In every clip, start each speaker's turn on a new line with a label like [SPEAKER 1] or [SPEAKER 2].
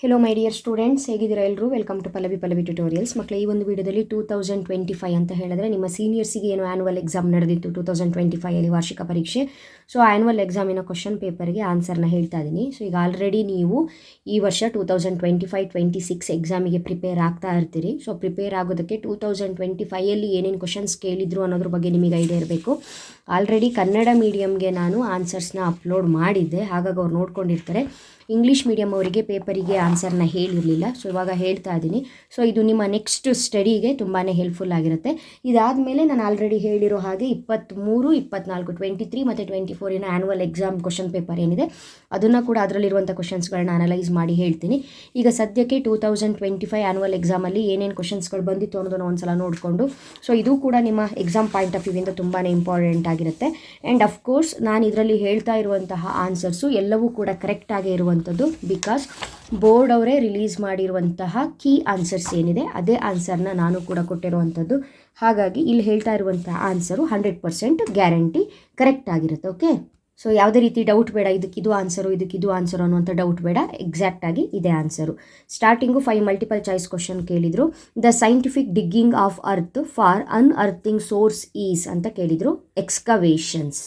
[SPEAKER 1] Hello my dear students, ಹೇಗಿದ್ದೀರಾ ಎಲ್ಲರೂ? Welcome to Pallavi tutorials. ಮಕ್ಕಳು, ಈ ಒಂದು ವಿಡಿಯೋದಲ್ಲಿ 2025 ಅಂತ ಹೇಳಿದ್ರೆ ನಿಮ್ಮ ಸೀನಿಯರ್ಸಿಗೆ ಏನು ಆ್ಯನುವಲ್ ಎಕ್ಸಾಮ್ ನಡೆದಿತ್ತು 2025 ವಾರ್ಷಿಕ ಪರೀಕ್ಷೆ. ಸೊ ಆ್ಯನುವಲ್ ಎಕ್ಸಾಮಿನ ಕ್ವಶನ್ ಪೇಪರ್ಗೆ ಆನ್ಸರ್ನ ಹೇಳ್ತಾ ಇದ್ದೀನಿ. ಸೊ ಈಗ ಆಲ್ರೆಡಿ ನೀವು ಈ ವರ್ಷ 2025-26 ಎಕ್ಸಾಮಿಗೆ ಪ್ರಿಪೇರ್ ಆಗ್ತಾ ಇರ್ತೀರಿ. ಸೊ ಪ್ರಿಪೇರ್ ಆಗೋದಕ್ಕೆ 2025 ಏನೇನು ಕ್ವಶನ್ಸ್ ಕೇಳಿದ್ರು ಅನ್ನೋದ್ರ ಬಗ್ಗೆ ನಿಮಗೆ ಐಡಿಯಾ ಇರಬೇಕು. ಆಲ್ರೆಡಿ ಕನ್ನಡ ಮೀಡಿಯಮ್ಗೆ ನಾನು ಆನ್ಸರ್ಸ್ನ ಅಪ್ಲೋಡ್ ಮಾಡಿದ್ದೆ, ಹಾಗಾಗಿ ಅವ್ರು ನೋಡ್ಕೊಂಡಿರ್ತಾರೆ. ಇಂಗ್ಲೀಷ್ ಮೀಡಿಯಮ್ ಅವರಿಗೆ ಪೇಪರಿಗೆ ಆನ್ಸರ್ನ ಹೇಳಿರಲಿಲ್ಲ, ಸೊ ಇವಾಗ ಹೇಳ್ತಾ ಇದ್ದೀನಿ. ಸೊ ಇದು ನಿಮ್ಮ ನೆಕ್ಸ್ಟ್ ಸ್ಟಡಿಗೆ ತುಂಬಾ ಹೆಲ್ಪ್ಫುಲ್ ಆಗಿರುತ್ತೆ. ಇದಾದಮೇಲೆ ನಾನು ಆಲ್ರೆಡಿ ಹೇಳಿರೋ ಹಾಗೆ 23, 24, 23 ಮತ್ತು 24 ಆ್ಯನುವಲ್ ಎಕ್ಸಾಮ್ ಕ್ವಶನ್ ಪೇಪರ್ ಏನಿದೆ ಅದನ್ನು ಕೂಡ ಅದರಲ್ಲಿರುವಂಥ ಕ್ವಶನ್ಸ್ಗಳನ್ನ ಅನಲೈಸ್ ಮಾಡಿ ಹೇಳ್ತೀನಿ. ಈಗ ಸದ್ಯಕ್ಕೆ 2025 ಆ್ಯನುವಲ್ ಎಕ್ಸಾಮಲ್ಲಿ ಏನೇನು ಕ್ವಶನ್ಸ್ಗಳು ಬಂದಿತ್ತು ಅನ್ನೋದನ್ನು ಒಂದ್ಸಲ ನೋಡಿಕೊಂಡು, ಸೊ ಇದು ಕೂಡ ನಿಮ್ಮ ಎಕ್ಸಾಮ್ ಪಾಯಿಂಟ್ ಆಫ್ ವ್ಯೂವಿಂದ ತುಂಬಾ ಇಂಪಾರ್ಟೆಂಟ್ ಆಗಿರುತ್ತೆ. ಆ್ಯಂಡ್ ಅಫ್ಕೋರ್ಸ್ ನಾನು ಇದರಲ್ಲಿ ಹೇಳ್ತಾ ಇರುವಂತಹ ಆನ್ಸರ್ಸು ಎಲ್ಲವೂ ಕೂಡ ಕರೆಕ್ಟಾಗಿ ಇರುವಂಥದ್ದು, ಬಿಕಾಸ್ ಬೋರ್ಡ್ ಅವರೇ ರಿಲೀಸ್ ಮಾಡಿರುವಂತಹ ಕೀ ಆನ್ಸರ್ಸ್ ಏನಿದೆ ಅದೇ ಆನ್ಸರ್ನ ನಾನು ಕೂಡ ಕೊಟ್ಟಿರುವಂಥದ್ದು. ಹಾಗಾಗಿ ಇಲ್ಲಿ ಹೇಳ್ತಾ ಇರುವಂತಹ ಆನ್ಸರು 100% ಗ್ಯಾರಂಟಿ ಕರೆಕ್ಟ್ ಆಗಿರುತ್ತೆ. ಓಕೆ, ಸೊ ಯಾವುದೇ ರೀತಿ ಡೌಟ್ ಬೇಡ, ಇದಕ್ಕಿದು ಆನ್ಸರು ಅನ್ನುವಂಥ ಡೌಟ್ ಬೇಡ. ಎಕ್ಸಾಕ್ಟಾಗಿ ಇದೇ answer. Starting 5 multiple choice question ಕೇಳಿದರು. The scientific digging of earth for unearthing source is ಅಂತ ಕೇಳಿದರು. Excavations.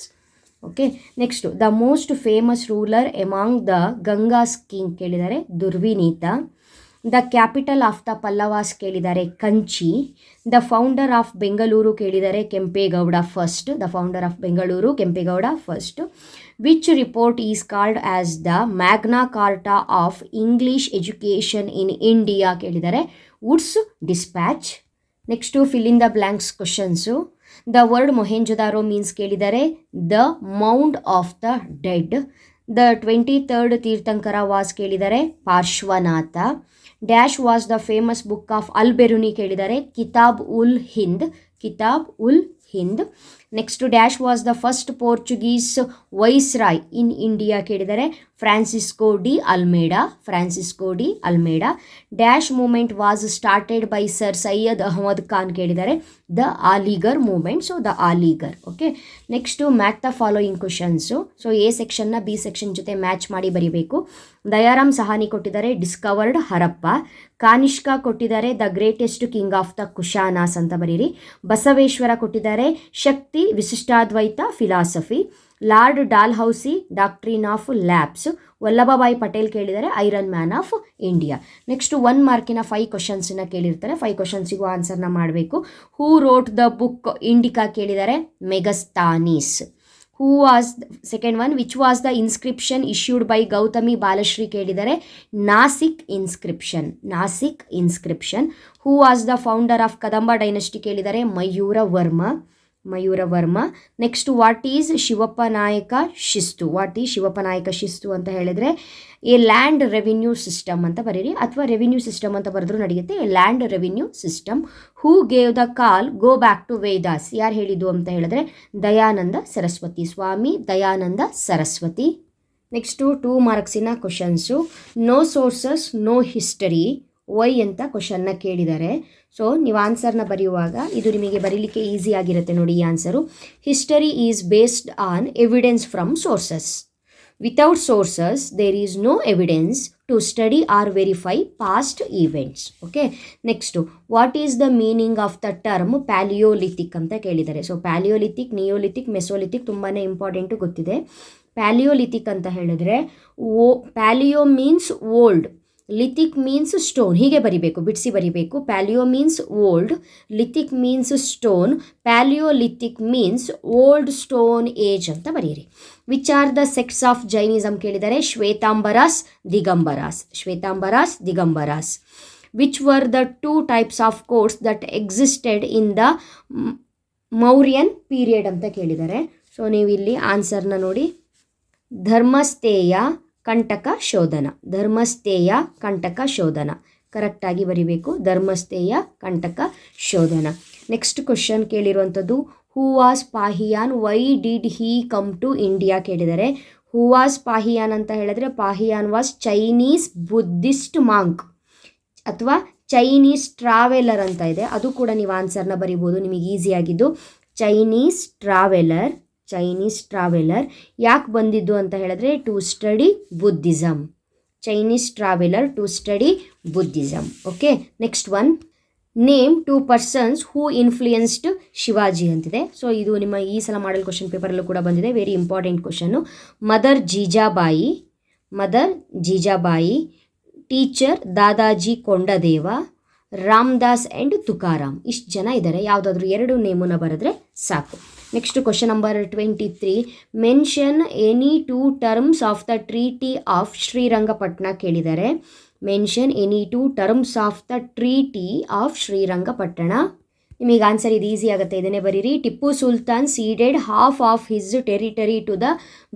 [SPEAKER 1] Okay, next the most famous ruler among the Gangas king ಕೇಳಿದ್ದಾರೆ. Durvinita. The capital of the Pallavas ಕೇಳಿದ್ದಾರೆ. Kanchi. The founder of Bengaluru ಕೇಳಿದ್ದಾರೆ. Kempegowda first. The founder of Bengaluru Kempegowda first. Which report is called as the Magna Carta of English education in India ಕೇಳಿದ್ದಾರೆ. Woods dispatch. Next fill in the blanks questions. The word Mohenjodaro means ಕೇಳಿದ್ದಾರೆ the mound of the dead. The 23rd Tirthankara was ಕೇಳಿದ್ದಾರೆ Parshvanath. Dash was the famous book of Al Biruni ಕೇಳಿದ್ದಾರೆ. Kitab ul Hind. Kitab ul Hind. Next dash was the first Portuguese viceroy in India ಕೇಳಿದರೆ Francisco de Almeida. Francisco de Almeida. Dash movement was started by sir Syed Ahmad Khan ಕೇಳಿದರೆ the Aligarh movement. So the Aligarh. Okay, next match the following questions. So A ಸೆಕ್ಷನ್ನ B section ಜೊತೆ match ಮಾಡಿ ಬರೀಬೇಕು. ದಯಾರಾಮ್ ಸಹಾನಿ ಕೊಟ್ಟಿದ್ದಾರೆ discovered Harappa. Kanishka ಕೊಟ್ಟಿದ್ದಾರೆ the greatest king of the Kushanas ಅಂತ ಬರೀರಿ. ಬಸವೇಶ್ವರ ಕೊಟ್ಟಿದ್ದಾರೆ Shakti Vishishtadvaita philosophy. Lord Dalhousie doctrine of lapse. Vallabhbhai Patel ಕೇಳಿದರೆ iron man of India. Next 1 ಮಾರ್ಕಿನ 5 ಕ್ವಶನ್ಸನ್ನ ಕೇಳಿರ್ತಾರೆ. 5 ಕ್ವಶನ್ಸಿಗೂ ಆನ್ಸರ್ನ ಮಾಡಬೇಕು. Who wrote the book Indica ಕೇಳಿದರೆ Megasthenes. Who was second one, which was the inscription issued by Gautami Balashri ಕೇಳಿದರೆ Nasik inscription. Nasik inscription. Who was the founder of Kadamba dynasty ಕೇಳಿದರೆ Mayura Varma. Mayura Varma. Next what is Shivappa Nayaka ಶಿಸ್ತು. ವಾಟ್ ಈಸ್ ಶಿವಪ್ಪ ನಾಯಕ ಶಿಸ್ತು ಅಂತ ಹೇಳಿದರೆ ಎ ಲ್ಯಾಂಡ್ ರೆವಿನ್ಯೂ ಸಿಸ್ಟಮ್ ಅಂತ ಬರೀರಿ, ಅಥವಾ ರೆವಿನ್ಯೂ ಸಿಸ್ಟಮ್ ಅಂತ ಬರೆದ್ರು ನಡೆಯುತ್ತೆ. A land revenue system. Who gave the call go back to Vedas. ಯಾರು ಹೇಳಿದ್ದು ಅಂತ ಹೇಳಿದ್ರೆ ದಯಾನಂದ ಸರಸ್ವತಿ. ಸ್ವಾಮಿ ದಯಾನಂದ ಸರಸ್ವತಿ. ನೆಕ್ಸ್ಟು 2 ಮಾರ್ಕ್ಸಿನ questions. No sources no history. Why ಅಂತ ಕ್ವಶನ್ನ ಕೇಳಿದ್ದಾರೆ. ಸೊ ನೀವು ಆನ್ಸರ್ನ ಬರೆಯುವಾಗ ಇದು ನಿಮಗೆ ಬರೀಲಿಕ್ಕೆ ಈಸಿ ಆಗಿರುತ್ತೆ ನೋಡಿ. ಈ answer history is based on evidence from sources. Without sources there is no evidence to study or verify past events. Okay, next what is the meaning of the term palaeolithic ಅಂತ ಕೇಳಿದ್ದಾರೆ. So palaeolithic, neolithic, mesolithic ತುಂಬಾ important ಗೊತ್ತಿದೆ. Palaeolithic ಅಂತ ಹೇಳಿದ್ರೆ palaeo means old, lithic means stone. ಹೀಗೆ ಬರಿಬೇಕು, ಬಿಡಿಸಿ ಬರಿಬೇಕು. Palaeo means old, lithic means stone, palaeolithic means old stone age ಅಂತ ಬರೀರಿ. Which are the sects of Jainism ಕೇಳಿದರೆ Shvetambaras, Digambaras. Shvetambaras, Digambaras. Which were the 2 types of courts that existed in the Mauryan period ಅಂತ ಕೇಳಿದ್ದಾರೆ. So ನೀವು ಇಲ್ಲಿ ಆನ್ಸರ್ನ ನೋಡಿ. ಧರ್ಮಸ್ಥೇಯ ಕಂಟಕ ಶೋಧನ. ಧರ್ಮಸ್ಥೇಯ ಕಂಟಕ ಶೋಧನ ಕರೆಕ್ಟಾಗಿ ಬರಿಬೇಕು. ಧರ್ಮಸ್ಥೇಯ ಕಂಟಕ ಶೋಧನ. ನೆಕ್ಸ್ಟ್ ಕ್ವಶನ್ ಕೇಳಿರುವಂಥದ್ದು who was Fahien, why did he come to India ಕೇಳಿದರೆ. ಹೂ ವಾಸ್ ಪಾಹಿಯಾನ್ ಅಂತ ಹೇಳಿದ್ರೆ Fahien was Chinese Buddhist monk ಅಥವಾ ಚೈನೀಸ್ ಟ್ರಾವೆಲರ್ ಅಂತ ಇದೆ, ಅದು ಕೂಡ ನೀವು ಆನ್ಸರ್ನ ಬರಿಬೋದು ನಿಮಗೆ ಈಸಿಯಾಗಿದ್ದು. Chinese traveller. ಚೈನೀಸ್ ಟ್ರಾವೆಲರ್ ಯಾಕೆ ಬಂದಿದ್ದು ಅಂತ ಹೇಳಿದ್ರೆ to study Buddhism. Chinese traveler to study Buddhism. Okay, next one. Name 2 persons who influenced Shivaji ಅಂತಿದೆ. ಸೊ ಇದು ನಿಮ್ಮ ಈ ಸಲ ಮಾಡೆಲ್ ಕ್ವಶನ್ ಪೇಪರಲ್ಲೂ ಕೂಡ ಬಂದಿದೆ. Very important question. Mother Jijabai, teacher Dadaji Kondadev, Ramdas and Tukaram. ಇಷ್ಟು ಜನ ಇದ್ದಾರೆ. ಯಾವುದಾದ್ರೂ 2 ನೇಮನ್ನು ಬರೆದ್ರೆ ಸಾಕು. Next question number 23. Mention any 2 terms of the treaty of Srirangapatna ಕೇಳಿದ್ದಾರೆ. Mention any 2 terms of the treaty of Srirangapatna. ನಿಮಗೆ ಆನ್ಸರ್ ಇದು ಈಸಿ ಆಗುತ್ತೆ, ಇದನ್ನೇ ಬರೀರಿ. Tipu Sultan ceded half of his territory to the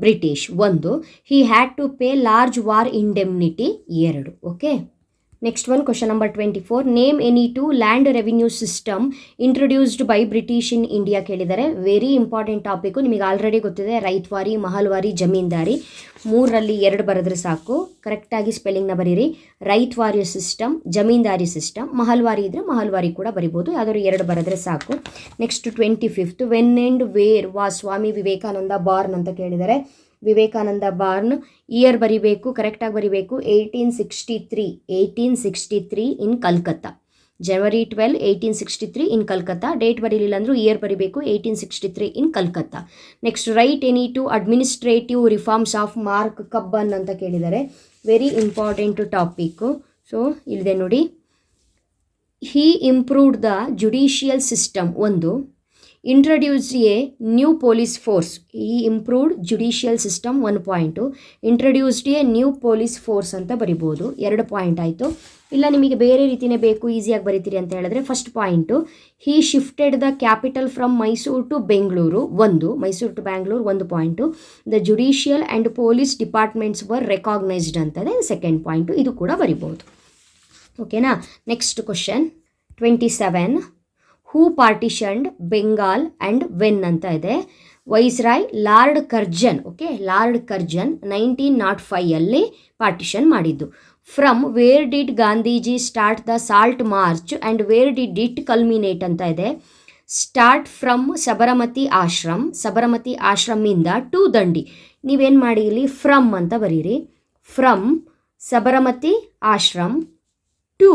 [SPEAKER 1] British 1. He had to pay large war indemnity 2. Okay, next one question number 24. Name any 2 land revenue system introduced by British in India ಕೇಳಿದ್ದಾರೆ. Very important topic, ನಿಮಗೆ already ಗೊತ್ತಿದೆ. ರೈತ್ವಾರಿ, ಮಹಲ್ವಾರಿ, ಜಮೀನ್ದಾರಿ. 3ರಲ್ಲಿ 2 ಬರೆದ್ರೆ ಸಾಕು. ಕರೆಕ್ಟಾಗಿ ಸ್ಪೆಲ್ಲಿಂಗ್ನ ಬರೀರಿ. Ryotwari system, Zamindari system. Mahalwari ಇದ್ದರೆ ಮಹಲ್ವಾರಿ ಕೂಡ ಬರಿಬೋದು. ಯಾವ್ದಾದ್ರು 2 ಬರೆದ್ರೆ ಸಾಕು. Next 25th. When and where was Swami Vivekananda born ಅಂತ ಕೇಳಿದ್ದಾರೆ. ವಿವೇಕಾನಂದ ಬಾರ್ನ್ ಇಯರ್ ಬರಿಬೇಕು, ಕರೆಕ್ಟಾಗಿ ಬರಿಬೇಕು. 1863 in Calcutta. January 12, 1863 in Calcutta. Date ಬರೀಲಿಲ್ಲ ಅಂದರೂ ಇಯರ್ ಬರಿಬೇಕು. 1863 in Calcutta. Next, write any 2 administrative reforms of Mark Cubbon ಅಂತ ಕೇಳಿದ್ದಾರೆ. Very important topic. ಸೊ ಇಲ್ಲಿದೆ ನೋಡಿ. He improved the judicial system 1. Introduced a new police force. ಈ improved judicial system 1 point. Introduced a new police force ಅಂತ ಬರಿಬೋದು. 2 point ಆಯಿತು. ಇಲ್ಲ ನಿಮಗೆ ಬೇರೆ ರೀತಿಯೇ ಬೇಕು, ಈಸಿಯಾಗಿ ಬರಿತೀರಿ ಅಂತ ಹೇಳಿದ್ರೆ first point. He shifted the capital from Mysuru to Bengaluru 1. Mysuru to Bangalore 1 point. The judicial and police departments were recognised ಅಂತದೆ 2nd ಪಾಯಿಂಟು. ಇದು ಕೂಡ ಬರಿಬೋದು. ಓಕೆನಾ. Next question 27. Who partitioned Bengal and when ಅಂತ ಇದೆ. Viceroy Lord Curzon. Okay, Lord Curzon 1905 partition ಮಾಡಿದ್ದು. From where did Gandhiji start the salt march and where did it culminate ಅಂತ ಇದೆ. ಸ್ಟಾರ್ಟ್ ಫ್ರಮ್ ಸಬರಮತಿ ಆಶ್ರಮಿಂದ ಟು ದಂಡಿ. ನೀವೇನು ಮಾಡಿ ಇಲ್ಲಿ ಫ್ರಮ್ ಅಂತ ಬರೀರಿ. ಫ್ರಮ್ ಸಬರಮತಿ ಆಶ್ರಮ್ ಟು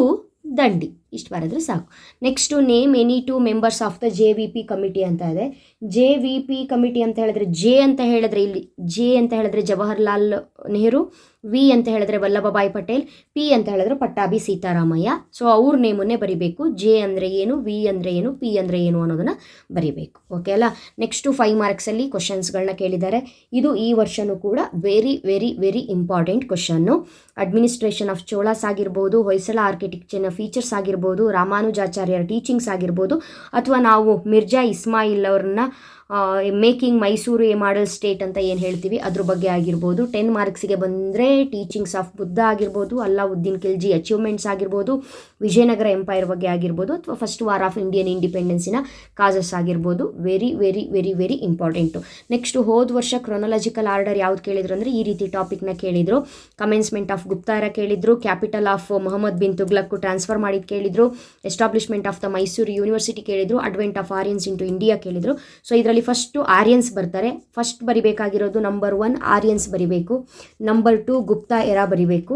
[SPEAKER 1] ದಂಡಿ. ಇಷ್ಟು ಬರೆದ್ರೆ ಸಾಕು. Next name any 2 members of the JVP committee ಅಂತ ಇದೆ. JVP ಕಮಿಟಿ ಅಂತ ಹೇಳಿದ್ರೆ ಇಲ್ಲಿ ಜೆ ಅಂತ ಹೇಳಿದ್ರೆ ಜವಾಹರ್ಲಾಲ್ ನೆಹರು, ವಿ ಅಂತ ಹೇಳಿದ್ರೆ ವಲ್ಲಭಭಾಯ್ ಪಟೇಲ್, ಪಿ ಅಂತ ಹೇಳಿದ್ರೆ ಪಟ್ಟಾಭಿ ಸೀತಾರಾಮಯ್ಯ. ಸೊ ಅವ್ರ ನೇಮನ್ನೇ ಬರಿಬೇಕು. ಜೆ ಅಂದರೆ ಏನು, ವಿ ಅಂದರೆ ಏನು, ಪಿ ಅಂದರೆ ಏನು ಅನ್ನೋದನ್ನು ಬರಿಬೇಕು. ಓಕೆ ಅಲ್ಲ. ನೆಕ್ಸ್ಟು 5 ಮಾರ್ಕ್ಸಲ್ಲಿ ಕ್ವಶನ್ಸ್ಗಳನ್ನ ಕೇಳಿದ್ದಾರೆ. ಇದು ಈ ವರ್ಷವೂ ಕೂಡ very very very important question. Administration of Cholas ಆಗಿರ್ಬೋದು, ಹೊಯ್ಸಳ ಆರ್ಕಿಟೆಕ್ಚರ್ನ ಫೀಚರ್ಸ್ ಆಗಿರ್ಬೋದು, ರಾಮಾನುಜಾಚಾರ್ಯರ ಟೀಚಿಂಗ್ಸ್ ಆಗಿರ್ಬೋದು, ಅಥವಾ ನಾವು ಮಿರ್ಜಾ ಇಸ್ಮಾಯಿಲ್ ಅವ್ರನ್ನ making Mysuru A model state ಅಂತ ಏನು ಹೇಳ್ತೀವಿ ಅದ್ರ ಬಗ್ಗೆ ಆಗಿರ್ಬೋದು. 10 ಮಾರ್ಕ್ಸಿಗೆ ಬಂದರೆ ಟೀಚಿಂಗ್ಸ್ ಆಫ್ ಬುದ್ಧ ಆಗಿರ್ಬೋದು, ಅಲ್ಲಾವುದ್ದೀನ್ ಖಿಲ್ಜಿ ಅಚೀವ್ಮೆಂಟ್ಸ್ ಆಗಿರ್ಬೋದು, ವಿಜಯನಗರ ಎಂಪೈರ್ ಬಗ್ಗೆ ಆಗಿರ್ಬೋದು, ಅಥವಾ ಫಸ್ಟ್ ವಾರ್ ಆಫ್ ಇಂಡಿಯನ್ ಇಂಡಿಪೆಂಡೆನ್ಸಿನ ಕಾಸಸ್ ಆಗಿರ್ಬೋದು. Very very very very important. Next ಹೋದ ವರ್ಷ ಕ್ರೊನಾಲಜಿಕಲ್ ಆರ್ಡರ್ ಯಾವ್ದು ಕೇಳಿದ್ರು ಅಂದರೆ ಈ ರೀತಿ ಟಾಪಿಕ್ನ ಕೇಳಿದರು. ಕಮೆನ್ಸ್ಮೆಂಟ್ ಆಫ್ ಗುಪ್ತಾರ ಕೇಳಿದರು, capital of Mohammad bin Tughlaq transfer ಮಾಡಿದ್ದು ಕೇಳಿದರು, establishment of the Mysuru university ಕೇಳಿದರು, advent of Aryans into India ಕೇಳಿದರು. ಸೊ ಇದರಲ್ಲಿ ಫಸ್ಟು ಆರ್ಯನ್ಸ್ ಬರ್ತಾರೆ. ಫಸ್ಟ್ ಬರಿಬೇಕಾಗಿರೋದು ನಂಬರ್ 1 ಆರ್ಯನ್ಸ್ ಬರಿಬೇಕು, ನಂಬರ್ 2 ಗುಪ್ತಾ ಎರಾ ಬರಿಬೇಕು,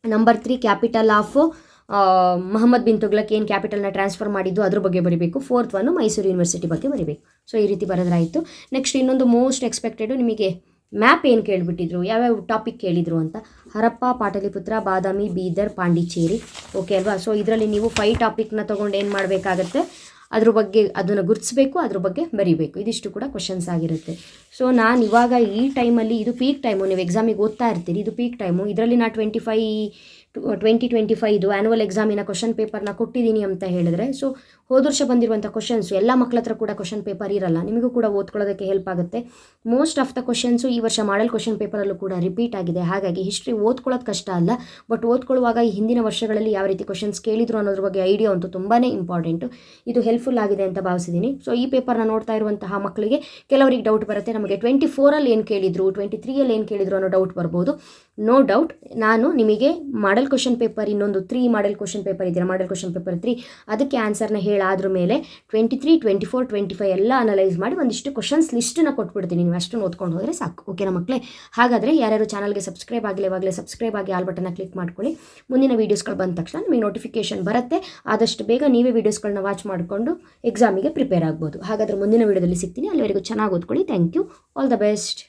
[SPEAKER 1] number 3 capital of Mohammad bin Tughlaq ಏನು ಕ್ಯಾಪಿಟಲ್ನ ಟ್ರಾನ್ಸ್ಫರ್ ಮಾಡಿದ್ದು ಅದ್ರ ಬಗ್ಗೆ ಬರಿಬೇಕು, 4th ಒನ್ ಮೈಸೂರು ಯೂನಿವರ್ಸಿಟಿ ಬಗ್ಗೆ ಬರಿಬೇಕು. ಸೊ ಈ ರೀತಿ ಬರೆದ್ರಾಯಿತು. ನೆಕ್ಸ್ಟ್ ಇನ್ನೊಂದು ಮೋಸ್ಟ್ ಎಕ್ಸ್ಪೆಕ್ಟೆಡು ನಿಮಗೆ ಮ್ಯಾಪ್ ಏನು ಕೇಳಿಬಿಟ್ಟಿದ್ರು, ಯಾವ್ಯಾವ ಟಾಪಿಕ್ ಕೇಳಿದರು ಅಂತ. ಹರಪ್ಪ, ಪಾಟಲಿಪುತ್ರ, ಬಾದಾಮಿ, ಬೀದರ್, ಪಾಂಡಿಚೇರಿ. ಓಕೆ ಅಲ್ವಾ. ಸೊ ಇದರಲ್ಲಿ ನೀವು 5 ಟಾಪಿಕ್ನ ತೊಗೊಂಡು ಏನು ಮಾಡಬೇಕಾಗತ್ತೆ, ಅದ್ರ ಬಗ್ಗೆ ಅದನ್ನು ಗುರುತಿಸಬೇಕು, ಅದ್ರ ಬಗ್ಗೆ ಬರಿಬೇಕು. ಇದಿಷ್ಟು ಕೂಡ ಕ್ವಶನ್ಸ್ ಆಗಿರುತ್ತೆ. ಸೊ ನಾನು ಇವಾಗ ಈ ಟೈಮಲ್ಲಿ ಇದು ಪೀಕ್ ಟೈಮು, ನೀವು ಎಕ್ಸಾಮಿಗೆ ಓದ್ತಾ ಇರ್ತೀರಿ, ಇದು ಪೀಕ್ ಟೈಮು. ಇದರಲ್ಲಿ ನಾನು 2025 ಇದು ಆ್ಯನ್ಯುವಲ್ ಎಕ್ಸಾಮಿನ ಕ್ವಶನ್ ಪೇಪರ್ನ ಕೊಟ್ಟಿದ್ದೀನಿ ಅಂತ ಹೇಳಿದ್ರೆ, ಸೊ ಹೋದ ವರ್ಷ ಬಂದಿರುವಂಥ ಕ್ವಶನ್ಸು ಎಲ್ಲ ಮಕ್ಕಳ ಹತ್ರ ಕೂಡ ಕ್ವಶನ್ ಪೇಪರ್ ಇರಲ್ಲ, ನಿಮಗೂ ಕೂಡ ಓದ್ಕೊಳ್ಳೋದಕ್ಕೆ ಹೆಲ್ಪ್ ಆಗುತ್ತೆ. ಮೋಸ್ಟ್ ಆಫ್ ದ ಕ್ವಶನ್ಸು ಈ ವರ್ಷ ಮಾಡಲ್ ಕ್ವಶನ್ ಪೇಪರಲ್ಲೂ ಕೂಡ ರಿಪೀಟ್ ಆಗಿದೆ. ಹಾಗಾಗಿ ಹಿಸ್ಟ್ರಿ ಓದ್ಕೊಳ್ಳೋದು ಕಷ್ಟ ಅಲ್ಲ, ಬಟ್ ಓದ್ಕೊಳ್ಳುವಾಗ ಈ ಹಿಂದಿನ ವರ್ಷಗಳಲ್ಲಿ ಯಾವ ರೀತಿ ಕ್ವಶನ್ಸ್ ಕೇಳಿದ್ರು ಅನ್ನೋದ್ರ ಬಗ್ಗೆ ಐಡಿಯಾ ಅಂತೂ ತುಂಬಾ ಇಂಪಾರ್ಟೆಂಟು. ಇದು ಹೆಲ್ಪ್ಫುಲ್ ಆಗಿದೆ ಅಂತ ಭಾವಿಸಿದ್ದೀನಿ. ಸೊ ಈ ಪೇಪರ್ನ ನೋಡ್ತಾ ಇರುವಂತಹ ಮಕ್ಕಳಿಗೆ ಕೆಲವರಿಗೆ ಡೌಟ್ ಬರುತ್ತೆ, ನಮಗೆ 24ಅಲ್ಲಿ ಏನು ಕೇಳಿದ್ರು, 23ಅಲ್ಲಿ ಏನು ಕೇಳಿದ್ರು ಅನ್ನೋ ಡೌಟ್ ಬರ್ಬೋದು. ನೋ ಡೌಟ್, ನಾನು ನಿಮಗೆ ಮಾಡಲ್ ಕ್ವಶನ್ ಪೇಪರ್ ಇನ್ನೊಂದು 3 ಮಾಡಲ್ ಕ್ವಶನ್ ಪೇಪರ್ ಇದೆಯಾ, ಮಾಡಲ್ ಕ್ವಶನ್ ಪೇಪರ್ 3 ಅದಕ್ಕೆ ಆನ್ಸರ್ನ ಹೇಳಾದ್ರ ಮೇಲೆ 23, 24, 25 ಎಲ್ಲ ಅನಲೈಸ್ ಮಾಡಿ ಒಂದಿಷ್ಟು ಕ್ವಶನ್ಸ್ ಲಿಸ್ಟನ್ನ ಕೊಟ್ಬಿಡ್ತೀನಿ. ನೀವು ಅಷ್ಟು ಓದ್ಕೊಂಡು ಹೋದರೆ ಸಾಕು. ಓಕೆನಾ ಮಕ್ಕಳೇ? ಹಾಗಾದರೆ ಯಾರ್ಯಾರು ಚಾನಲ್ಗೆ ಸಬ್ಸ್ಕ್ರೈಬ್ ಆಗಿಲ್ಲ ಇವಾಗಲೇ ಸಬ್ಸ್ಕ್ರೈಬ್ ಆಗಿ ಆಲ್ ಬಟನ್ನ ಕ್ಲಿಕ್ ಮಾಡ್ಕೊಳ್ಳಿ. ಮುಂದಿನ ವೀಡಿಯೋಸ್ಗಳು ಬಂದ ತಕ್ಷಣ ನಿಮಗೆ ನೋಟಿಫಿಕೇಶನ್ ಬರುತ್ತೆ. ಆದಷ್ಟು ಬೇಗ ನೀವೇ ವೀಡಿಯೋಸ್ಗಳನ್ನ ವಾಚ್ ಮಾಡಿಕೊಂಡು ಎಕ್ಸಾಮಿಗೆ ಪ್ರಿಪೇರ್ ಆಗ್ಬೋದು. ಹಾಗಾದರೆ ಮುಂದಿನ ವೀಡಿಯೋದಲ್ಲಿ ಸಿಗ್ತೀನಿ. ಅಲ್ಲಿವರೆಗೂ ಚೆನ್ನಾಗಿ ಓದ್ಕೊಳ್ಳಿ. Thank you. All the best.